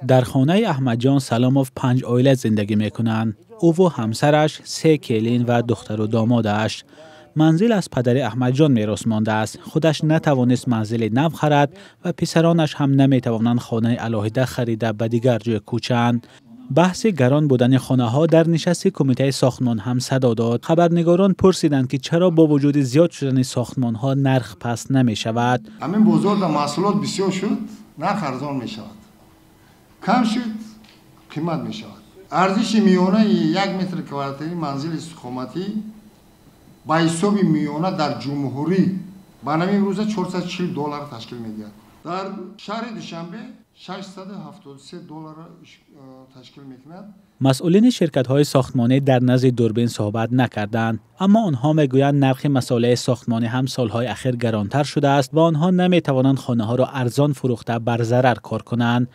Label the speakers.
Speaker 1: در خانه احمد جان سلاموف 5 عائله زندگی میکنند. او و همسرش، 3 کلین و دختر و دامادش. منزل از پدر احمد جان میراث مانده است. خودش نتوانست منزل نو خرد و پسرانش هم نمیتوانند خانه علاهده خریده به دیگر جای کوچند. بحث گران بودن خانه ها در نشست کمیته ساختمان هم صدا داد. خبرنگاران پرسیدند که چرا با وجود زیاد شدن ساختمان ها نرخ پست نمی شود.
Speaker 2: همین بزرگ محصولات بسیار شد، نرخ ارزان می شود. کم شد، قیمت می شود. ارزش میانه 1 متر کوارتری منزل استخامتی با حساب میانه در جمهوری با نمی روزه $440 تشکیل می‌دهد. در شهر دوشنبه $673 تشکیل می‌کند.
Speaker 1: مسئولین شرکت‌های ساختمانی در نزد دوربین صحبت نکردند، اما آنها میگویند نرخ مسائل ساختمانی هم سالهای اخیر گرانتر شده است و آنها نمی‌توانند خانه‌ها را ارزان فروخته بر ضرر کار کنند.